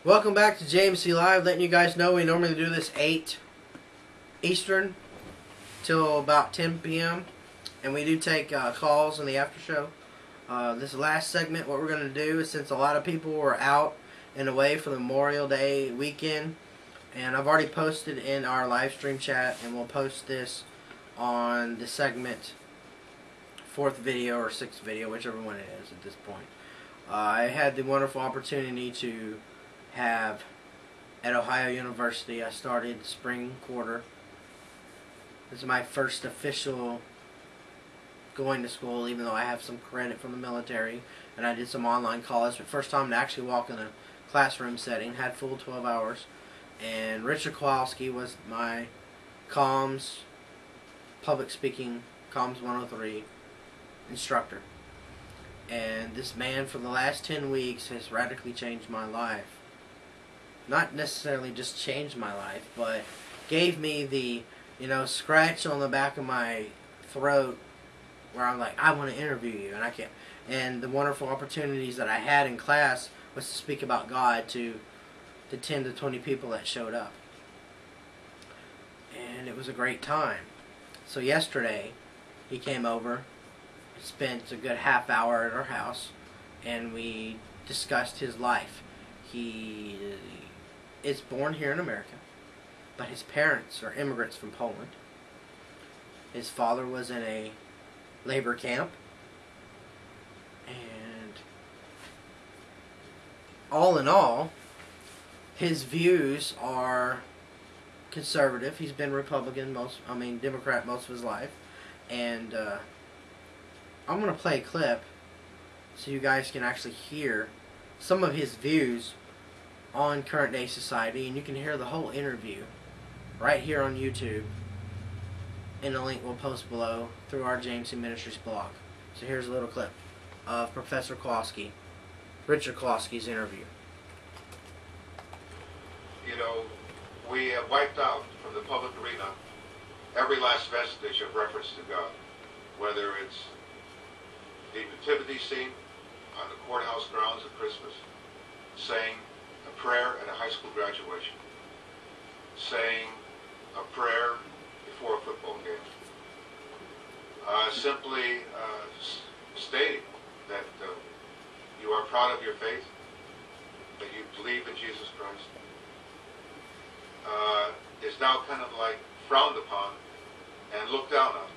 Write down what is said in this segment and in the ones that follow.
Welcome back to JMC Live. Letting you guys know we normally do this 8 Eastern till about 10 p.m. and we do take calls in the after show. This last segment, what we're going to do is, since a lot of people were out and away for the Memorial Day weekend, and I've already posted in our live stream chat, and we'll post this on the segment 4th video or 6th video, whichever one it is at this point. I had the wonderful opportunity to have at Ohio University. I started spring quarter. This is my first official going to school, even though I have some credit from the military and I did some online college, but first time to actually walk in a classroom setting, had full 12 hours. And Richard Kowalski was my comms, public speaking, comms 103 instructor. And this man for the last 10 weeks has radically changed my life. Not necessarily just changed my life, but gave me the, scratch on the back of my throat where I'm like, I want to interview you, and I can't. And the wonderful opportunities that I had in class was to speak about God to the 10 to 20 people that showed up. And it was a great time. So yesterday, he came over, spent a good half hour at our house, and we discussed his life. He is born here in America, but his parents are immigrants from Poland. His father was in a labor camp, and all in all, his views are conservative. He's been Republican Democrat most of his life, and I'm going to play a clip so you guys can actually hear some of his views on current day society, and you can hear the whole interview right here on YouTube, and the link we'll post below through our JMC Ministries blog. So here's a little clip of Professor Kowalski, Richard Kowalski's interview. We have wiped out from the public arena every last vestige of reference to God, whether it's the nativity scene on the courthouse grounds at Christmas, saying a prayer at a high school graduation, saying a prayer before a football game, simply stating that you are proud of your faith, that you believe in Jesus Christ, is now kind of like frowned upon and looked down on,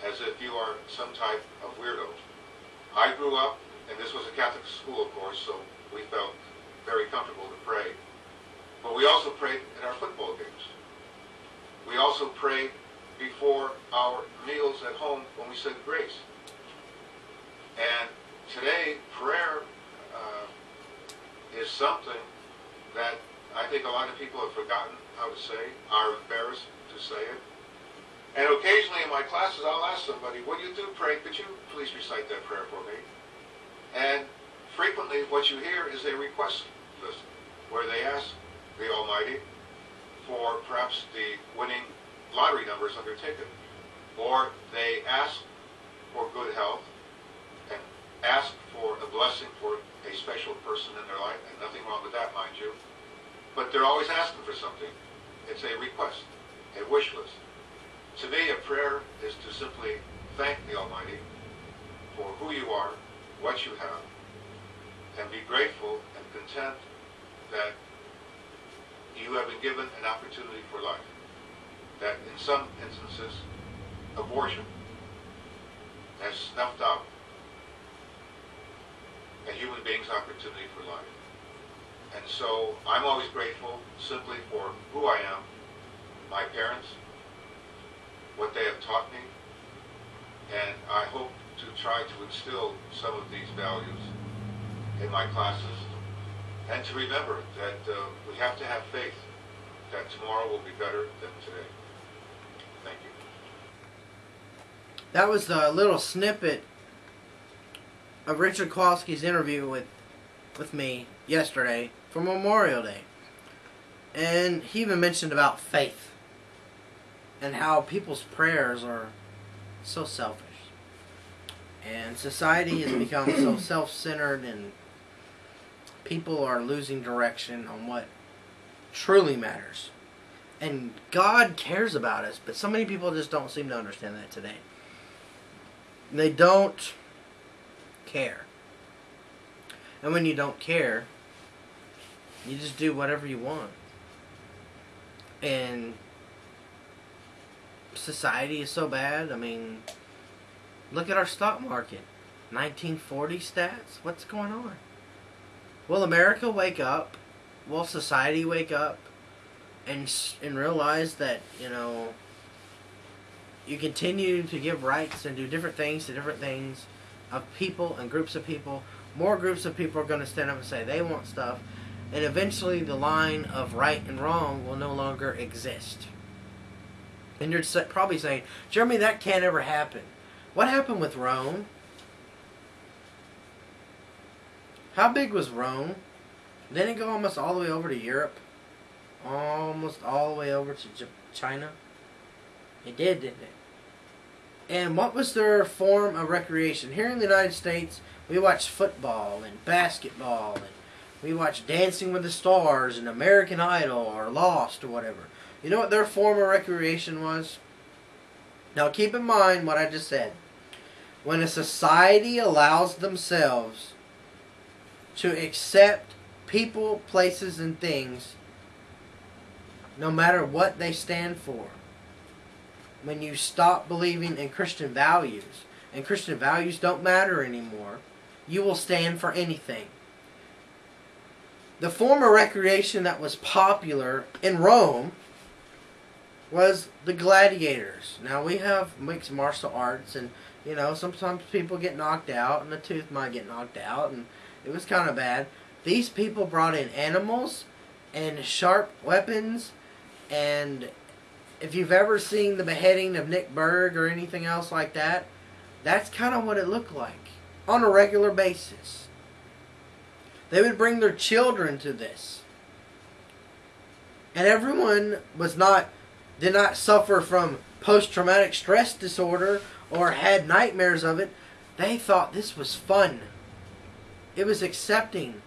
as if you are some type of weirdo. I grew up, and this was a Catholic school, of course, so we felt very comfortable to pray. But we also prayed at our football games. We also prayed before our meals at home when we said grace. And today, prayer is something that I think a lot of people have forgotten how to say, are embarrassed to say it. And occasionally in my classes, I'll ask somebody, when you do pray, could you please recite that prayer for me? And frequently what you hear is a request list where they ask the Almighty for perhaps the winning lottery numbers undertaken. Or they ask for good health and ask for a blessing for a special person in their life, and nothing wrong with that, mind you. But they're always asking for something. It's a request, a wish list. To me, a prayer is to simply thank the Almighty for who you are, what you have, and be grateful and content that you have been given an opportunity for life. That in some instances, abortion has snuffed out a human being's opportunity for life. And so I'm always grateful simply for who I am, my parents, what they have taught me, and I hope to try to instill some of these values in my classes, and to remember that we have to have faith that tomorrow will be better than today. Thank you. That was a little snippet of Richard Kowalski's interview with me yesterday for Memorial Day. And he even mentioned about faith and how people's prayers are so selfish. And society has become so self-centered and people are losing direction on what truly matters. And God cares about us, but so many people just don't seem to understand that today. They don't care. And when you don't care, you just do whatever you want. And society is so bad. I mean, look at our stock market. 1940 stats? What's going on? Will America wake up? Will society wake up and realize that, you know, you continue to give rights and do different things to different things of people and groups of people. More groups of people are going to stand up and say they want stuff. And eventually the line of right and wrong will no longer exist. And you're probably saying, Jeremy, that can't ever happen. What happened with Rome? How big was Rome? Didn't it go almost all the way over to Europe? Almost all the way over to China? It did, didn't it? And what was their form of recreation? Here in the United States, we watch football and basketball, and we watch Dancing with the Stars and American Idol or Lost or whatever. You know what their form of recreation was? Now keep in mind what I just said. When a society allows themselves to accept people, places, and things, no matter what they stand for, when you stop believing in Christian values, and Christian values don't matter anymore, you will stand for anything. The form of recreation that was popular in Rome was the gladiators. Now we have mixed martial arts, and you know, sometimes people get knocked out, and a tooth might get knocked out, and it was kind of bad. These people brought in animals and sharp weapons, and if you've ever seen the beheading of Nick Berg or anything else like that, that's kind of what it looked like on a regular basis. They would bring their children to this. And everyone did not suffer from post-traumatic stress disorder or had nightmares of it. They thought this was fun. It was accepting.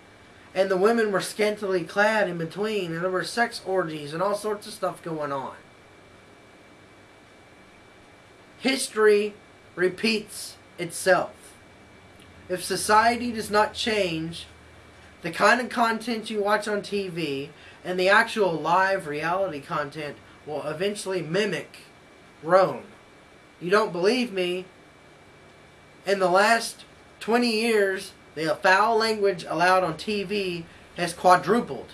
And the women were scantily clad in between, and there were sex orgies and all sorts of stuff going on. History repeats itself. If society does not change, the kind of content you watch on TV and the actual live reality content will eventually mimic Rome. You don't believe me? In the last 20 years, the foul language allowed on TV has quadrupled.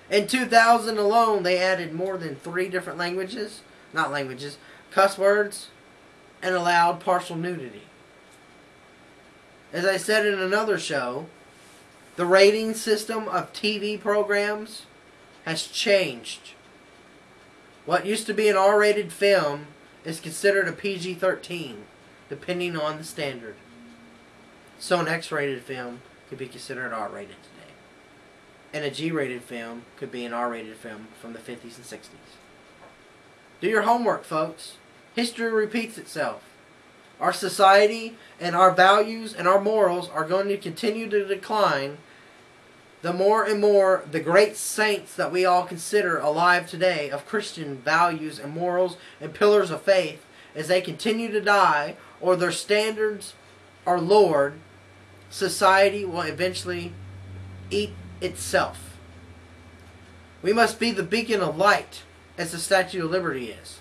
In 2000 alone, they added more than 3 different cuss words, and allowed partial nudity. As I said in another show, the rating system of TV programs has changed. What used to be an R-rated film is considered a PG-13, depending on the standard. So an X-rated film could be considered R-rated today. And a G-rated film could be an R-rated film from the 50s and 60s. Do your homework, folks. History repeats itself. Our society and our values and our morals are going to continue to decline the more and more the great saints that we all consider alive today of Christian values and morals and pillars of faith, as they continue to die or their standards are lowered, society will eventually eat itself. We must be the beacon of light as the Statue of Liberty is.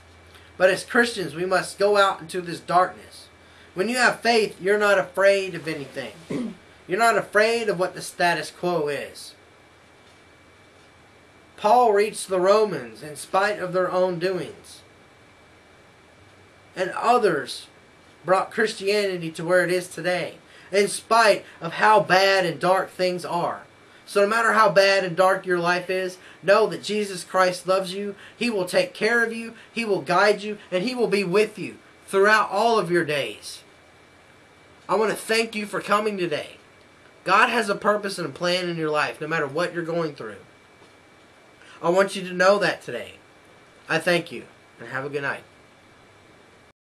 But as Christians, we must go out into this darkness. When you have faith, you're not afraid of anything. You're not afraid of what the status quo is. Paul reached the Romans in spite of their own doings. And others brought Christianity to where it is today, in spite of how bad and dark things are. So no matter how bad and dark your life is, know that Jesus Christ loves you. He will take care of you. He will guide you. And He will be with you throughout all of your days. I want to thank you for coming today. God has a purpose and a plan in your life, no matter what you're going through. I want you to know that today. I thank you, and have a good night.